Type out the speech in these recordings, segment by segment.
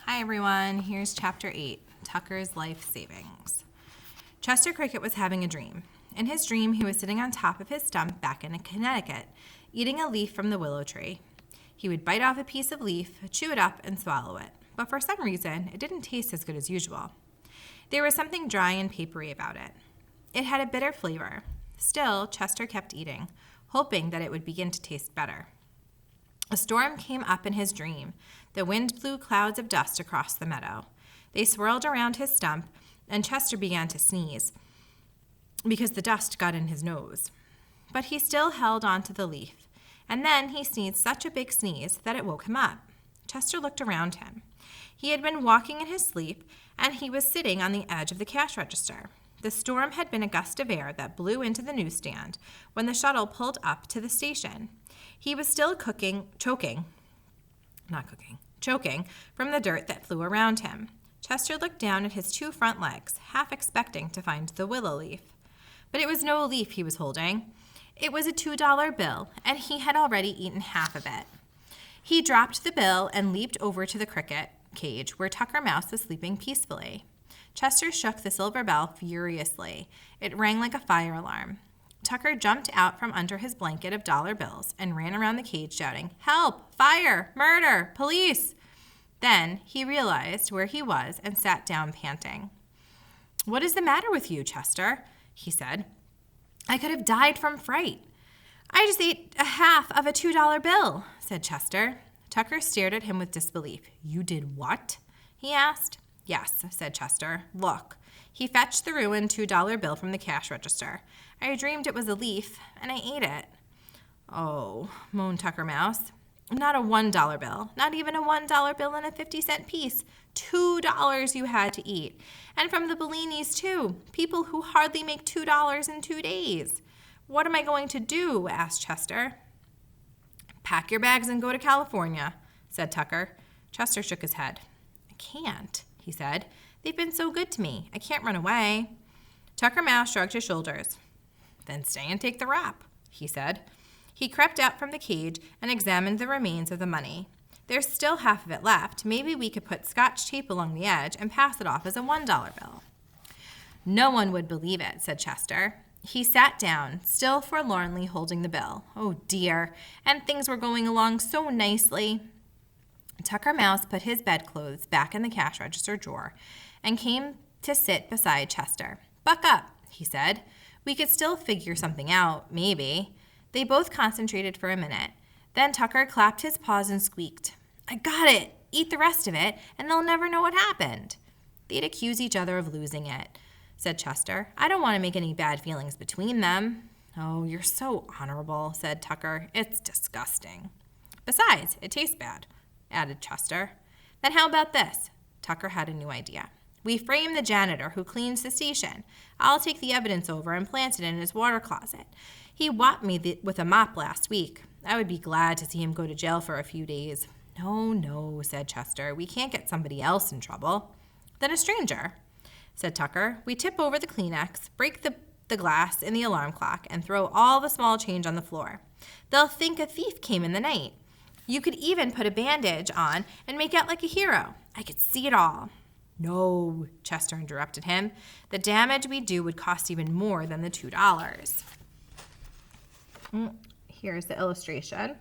Hi everyone, here's Chapter 8, Tucker's Life Savings. Chester Cricket was having a dream. In his dream, he was sitting on top of his stump back in Connecticut, eating a leaf from the willow tree. He would bite off a piece of leaf, chew it up, and swallow it. But for some reason, it didn't taste as good as usual. There was something dry and papery about it. It had a bitter flavor. Still, Chester kept eating, hoping that it would begin to taste better. A storm came up in his dream. The wind blew clouds of dust across the meadow. They swirled around his stump, and Chester began to sneeze because the dust got in his nose. But he still held on to the leaf, and then he sneezed such a big sneeze that it woke him up. Chester looked around him. He had been walking in his sleep, and he was sitting on the edge of the cash register. The storm had been a gust of air that blew into the newsstand when the shuttle pulled up to the station. He was still choking from the dirt that flew around him. Chester looked down at his two front legs, half expecting to find the willow leaf. But it was no leaf he was holding. It was a $2 bill, and he had already eaten half of it. He dropped the bill and leaped over to the cricket cage where Tucker Mouse was sleeping peacefully. Chester shook the silver bell furiously. It rang like a fire alarm. Tucker jumped out from under his blanket of dollar bills and ran around the cage shouting, "Help! Fire! Murder! Police!" Then he realized where he was and sat down panting. "What is the matter with you, Chester?" he said. "I could have died from fright." "I just ate a half of a $2 bill," said Chester. Tucker stared at him with disbelief. "You did what?" he asked. "Yes," said Chester. "Look." He fetched the ruined $2 bill from the cash register. "I dreamed it was a leaf, and I ate it." "Oh," moaned Tucker Mouse. "Not a $1 bill, not even a $1 bill and a 50-cent piece. $2 you had to eat. And from the Bellinis, too, people who hardly make $2 in 2 days. What am I going to do?" asked Chester. "Pack your bags and go to California," said Tucker. Chester shook his head. "I can't," he said. "They've been so good to me. I can't run away." Tucker Mouse shrugged his shoulders. "Then stay and take the rap," he said. He crept out from the cage and examined the remains of the money. "There's still half of it left. Maybe we could put Scotch tape along the edge and pass it off as a $1 bill." "No one would believe it," said Chester. He sat down, still forlornly holding the bill. Oh dear, and things were going along so nicely. Tucker Mouse put his bedclothes back in the cash register drawer and came to sit beside Chester. "Buck up," he said. "We could still figure something out, maybe." They both concentrated for a minute. Then Tucker clapped his paws and squeaked, "I got it! Eat the rest of it, and they'll never know what happened." "They'd accuse each other of losing it," said Chester. "I don't want to make any bad feelings between them." "Oh, you're so honorable," said Tucker. "It's disgusting." "Besides, it tastes bad," added Chester. "Then how about this?" Tucker had a new idea. "We frame the janitor who cleans the station. I'll take the evidence over and plant it in his water closet. He whopped me with a mop last week. I would be glad to see him go to jail for a few days." No, said Chester. "We can't get somebody else in trouble." "Then a stranger," said Tucker. "We tip over the Kleenex, break the glass in the alarm clock, and throw all the small change on the floor. They'll think a thief came in the night. You could even put a bandage on and make out like a hero. I could see it all." "No," Chester interrupted him. "The damage we do would cost even more than the $2. Here's the illustration.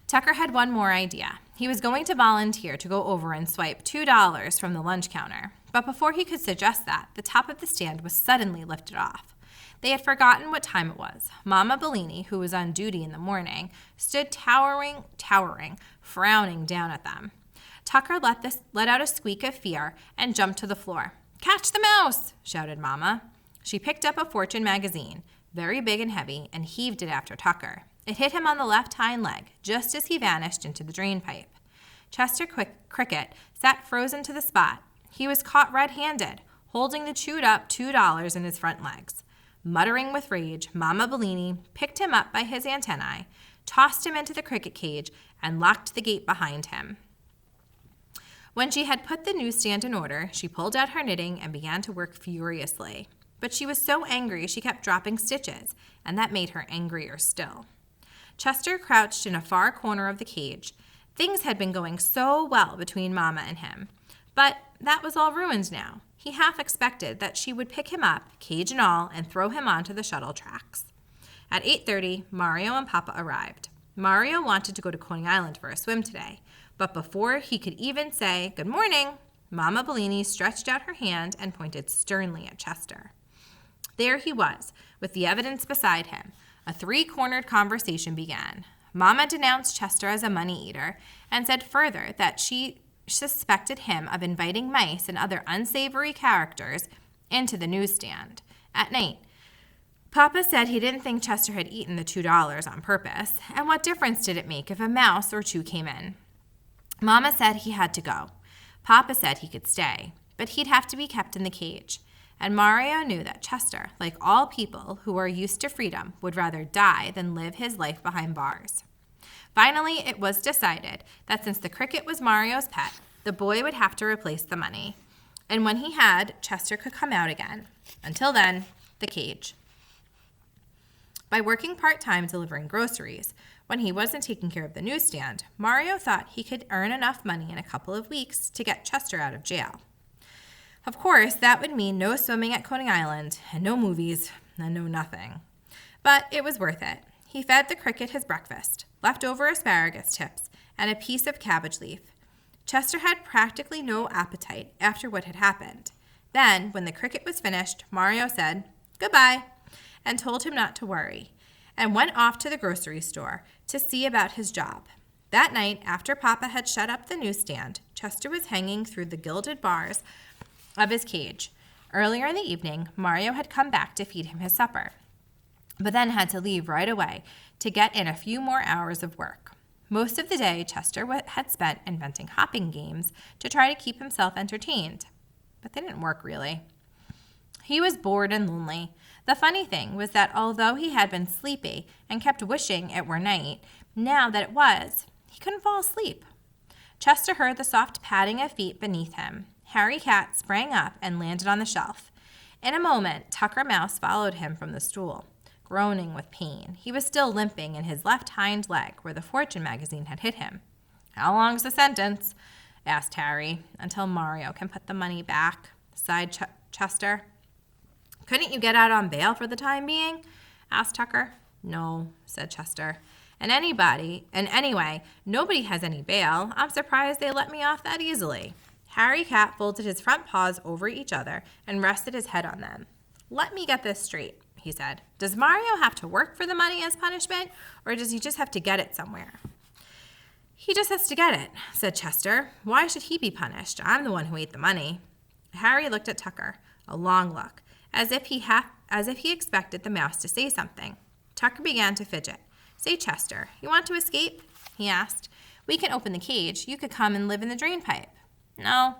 Tucker had one more idea. He was going to volunteer to go over and swipe $2 from the lunch counter. But before he could suggest that, the top of the stand was suddenly lifted off. They had forgotten what time it was. Mama Bellini, who was on duty in the morning, stood towering, frowning down at them. Tucker let out a squeak of fear and jumped to the floor. "Catch the mouse!" shouted Mama. She picked up a Fortune magazine, very big and heavy, and heaved it after Tucker. It hit him on the left hind leg, just as he vanished into the drain pipe. Chester Cricket sat frozen to the spot. He was caught red-handed, holding the chewed-up $2 in his front legs. Muttering with rage, Mama Bellini picked him up by his antennae, tossed him into the cricket cage, and locked the gate behind him. When she had put the newsstand in order, she pulled out her knitting and began to work furiously. But she was so angry she kept dropping stitches, and that made her angrier still. Chester crouched in a far corner of the cage. Things had been going so well between Mama and him. But that was all ruined now. He half expected that she would pick him up, cage and all, and throw him onto the shuttle tracks. At 8:30, Mario and Papa arrived. Mario wanted to go to Coney Island for a swim today, but before he could even say, "Good morning," Mama Bellini stretched out her hand and pointed sternly at Chester. There he was, with the evidence beside him. A three-cornered conversation began. Mama denounced Chester as a money eater and said further that she suspected him of inviting mice and other unsavory characters into the newsstand. At night, Papa said he didn't think Chester had eaten the $2 on purpose, and what difference did it make if a mouse or two came in? Mama said he had to go. Papa said he could stay, but he'd have to be kept in the cage. And Mario knew that Chester, like all people who are used to freedom, would rather die than live his life behind bars. Finally, it was decided that since the cricket was Mario's pet, the boy would have to replace the money. And when he had, Chester could come out again. Until then, the cage. By working part-time delivering groceries, when he wasn't taking care of the newsstand, Mario thought he could earn enough money in a couple of weeks to get Chester out of jail. Of course, that would mean no swimming at Coney Island, and no movies, and no nothing. But it was worth it. He fed the cricket his breakfast, leftover asparagus tips, and a piece of cabbage leaf. Chester had practically no appetite after what had happened. Then, when the cricket was finished, Mario said, "Goodbye," and told him not to worry, and went off to the grocery store to see about his job. That night, after Papa had shut up the newsstand, Chester was hanging through the gilded bars of his cage. Earlier in the evening, Mario had come back to feed him his supper, but then had to leave right away to get in a few more hours of work. Most of the day, Chester had spent inventing hopping games to try to keep himself entertained, but they didn't work really. He was bored and lonely. The funny thing was that although he had been sleepy and kept wishing it were night, now that it was, he couldn't fall asleep. Chester heard the soft padding of feet beneath him. Harry Cat sprang up and landed on the shelf. In a moment, Tucker Mouse followed him from the stool, groaning with pain. He was still limping in his left hind leg where the Fortune magazine had hit him. "How long's the sentence?" asked Harry. "Until Mario can put the money back," sighed Chester. "Couldn't you get out on bail for the time being?" asked Tucker. "No," said Chester. And anyway, nobody has any bail. I'm surprised they let me off that easily." Harry Cat folded his front paws over each other and rested his head on them. "Let me get this straight," he said. "Does Mario have to work for the money as punishment, or does he just have to get it somewhere?" "He just has to get it," said Chester. "Why should he be punished? I'm the one who ate the money." Harry looked at Tucker, a long look, as if he expected the mouse to say something. Tucker began to fidget. "Say, Chester, you want to escape?" he asked. "We can open the cage. You could come and live in the drain pipe." "No,"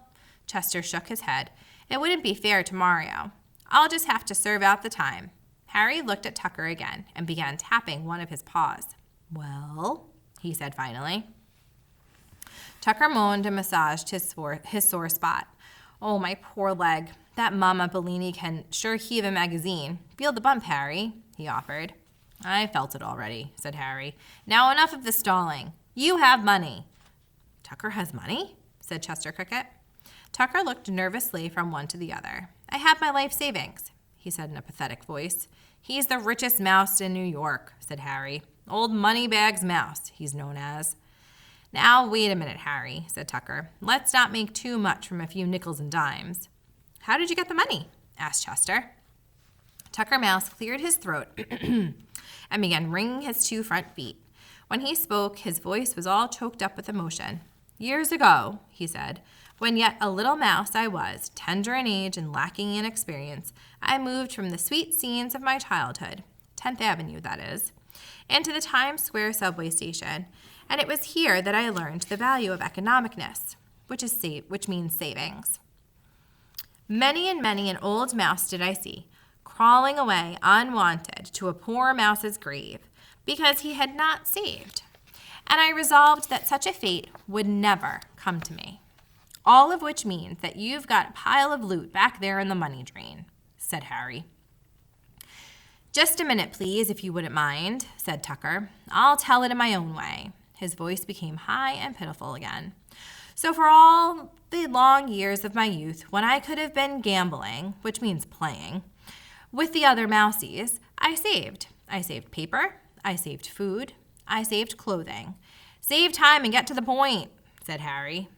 Chester shook his head. "It wouldn't be fair to Mario. I'll just have to serve out the time." Harry looked at Tucker again and began tapping one of his paws. "Well," he said finally. Tucker moaned and massaged his sore spot. "Oh, my poor leg. That Mama Bellini can sure heave a magazine. Feel the bump, Harry," he offered. "I felt it already," said Harry. "Now enough of the stalling. You have money." "Tucker has money?" said Chester Cricket. Tucker looked nervously from one to the other. "I have my life savings," he said in a pathetic voice. "He's the richest mouse in New York," said Harry. "Old Moneybags Mouse, he's known as." "Now, wait a minute, Harry," said Tucker. "Let's not make too much from a few nickels and dimes." "How did you get the money?" asked Chester. Tucker Mouse cleared his throat and began wringing his two front feet. When he spoke, his voice was all choked up with emotion. "Years ago," he said, "when yet a little mouse I was, tender in age and lacking in experience, I moved from the sweet scenes of my childhood, 10th Avenue, that is, into the Times Square subway station, and it was here that I learned the value of economicness, which means savings. Many and many an old mouse did I see, crawling away unwanted to a poor mouse's grave, because he had not saved. And I resolved that such a fate would never come to me. All of which means that you've got a pile of loot back there in the money drain," said Harry. "Just a minute, please, if you wouldn't mind," said Tucker. "I'll tell it in my own way." His voice became high and pitiful again. "So for all the long years of my youth, when I could have been gambling, which means playing, with the other mousies, I saved. I saved paper, I saved food, I saved clothing. Save time and get to the point," said Harry.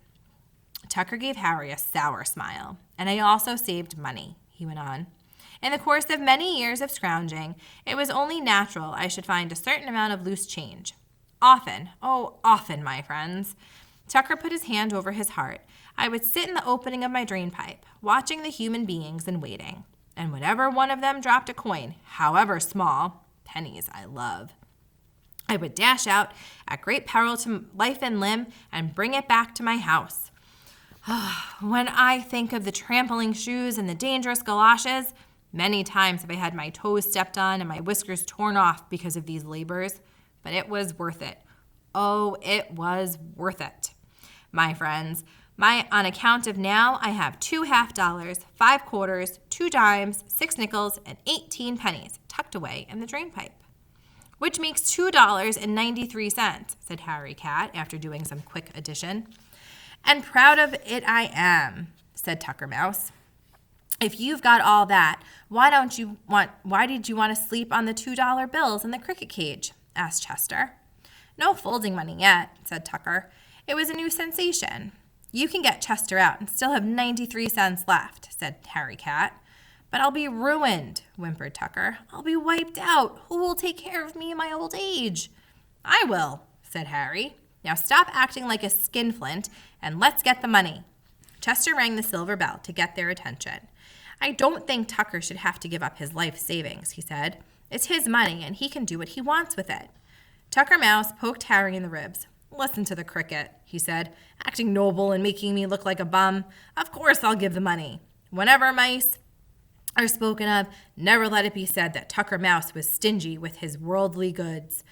Tucker gave Harry a sour smile. "And I also saved money," he went on. "In the course of many years of scrounging, it was only natural I should find a certain amount of loose change. Often, oh, often, my friends," Tucker put his hand over his heart, "I would sit in the opening of my drain pipe, watching the human beings and waiting. And whenever one of them dropped a coin, however small, pennies I love, I would dash out at great peril to life and limb and bring it back to my house. When I think of the trampling shoes and the dangerous galoshes, many times have I had my toes stepped on and my whiskers torn off because of these labors, but it was worth it. Oh, it was worth it. My friends, on account of now, I have 2 $half, 5 quarters, 2 dimes, 6 nickels, and 18 pennies tucked away in the drain pipe." "Which makes $2.93, said Harry Cat after doing some quick addition. "And proud of it I am," said Tucker Mouse. "If you've got all that, why did you want to sleep on the $2 bills in the cricket cage?" asked Chester. "No folding money yet," said Tucker. "It was a new sensation." "You can get Chester out and still have 93 cents left," said Harry Cat. "But I'll be ruined," whimpered Tucker. "I'll be wiped out. Who will take care of me in my old age?" "I will," said Harry. "Now stop acting like a skinflint and let's get the money." Chester rang the silver bell to get their attention. "I don't think Tucker should have to give up his life savings," he said. "It's his money and he can do what he wants with it." Tucker Mouse poked Harry in the ribs. "Listen to the cricket," he said, "acting noble and making me look like a bum. Of course I'll give the money. Whenever mice are spoken of, never let it be said that Tucker Mouse was stingy with his worldly goods.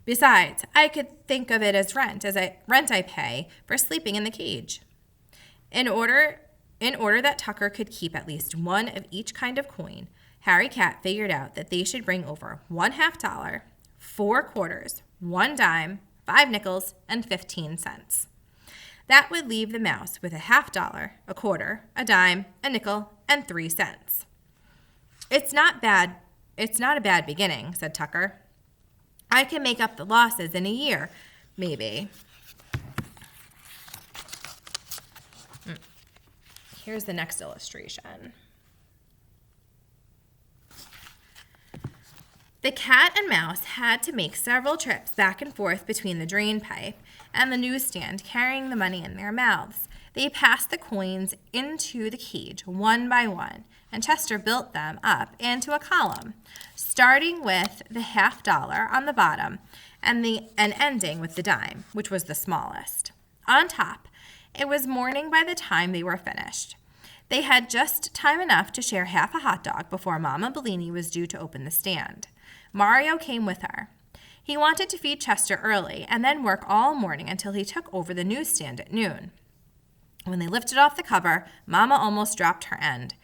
Besides, I could think of it as rent I pay for sleeping in the cage." In order that Tucker could keep at least one of each kind of coin, Harry Cat figured out that they should bring over 1 $half, 4 quarters, 1 dime, 5 nickels, and 15 cents. That would leave the mouse with a $half, a quarter, a dime, a nickel, and 3 cents. It's not a bad beginning," said Tucker. "I can make up the losses in a year, maybe." Here's the next illustration. The cat and mouse had to make several trips back and forth between the drain pipe and the newsstand, carrying the money in their mouths. They passed the coins into the cage one by one, and Chester built them up into a column, starting with the $half on the bottom and ending with the dime, which was the smallest. On top, it was morning by the time they were finished. They had just time enough to share half a hot dog before Mama Bellini was due to open the stand. Mario came with her. He wanted to feed Chester early and then work all morning until he took over the newsstand at noon. When they lifted off the cover, Mama almost dropped her end.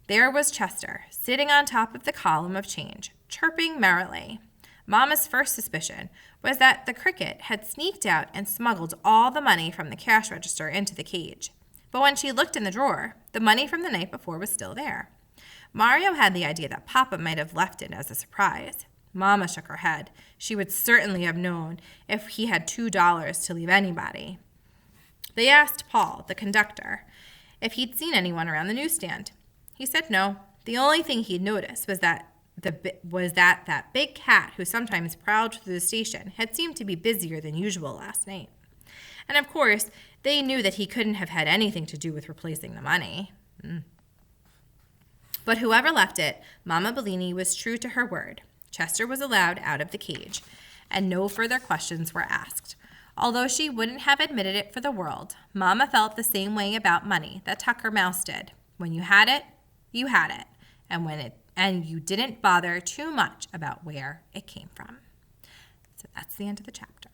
There was Chester, sitting on top of the column of change, chirping merrily. Mama's first suspicion was that the cricket had sneaked out and smuggled all the money from the cash register into the cage. But when she looked in the drawer, the money from the night before was still there. Mario had the idea that Papa might have left it as a surprise. Mama shook her head. She would certainly have known if he had $2 to leave anybody. They asked Paul, the conductor, if he'd seen anyone around the newsstand. He said no. The only thing he'd noticed was that that big cat who sometimes prowled through the station had seemed to be busier than usual last night. And of course, they knew that he couldn't have had anything to do with replacing the money. But whoever left it, Mama Bellini was true to her word. Chester was allowed out of the cage, and no further questions were asked. Although she wouldn't have admitted it for the world, Mama felt the same way about money that Tucker Mouse did. When you had it, you had it, and you didn't bother too much about where it came from. So that's the end of the chapter.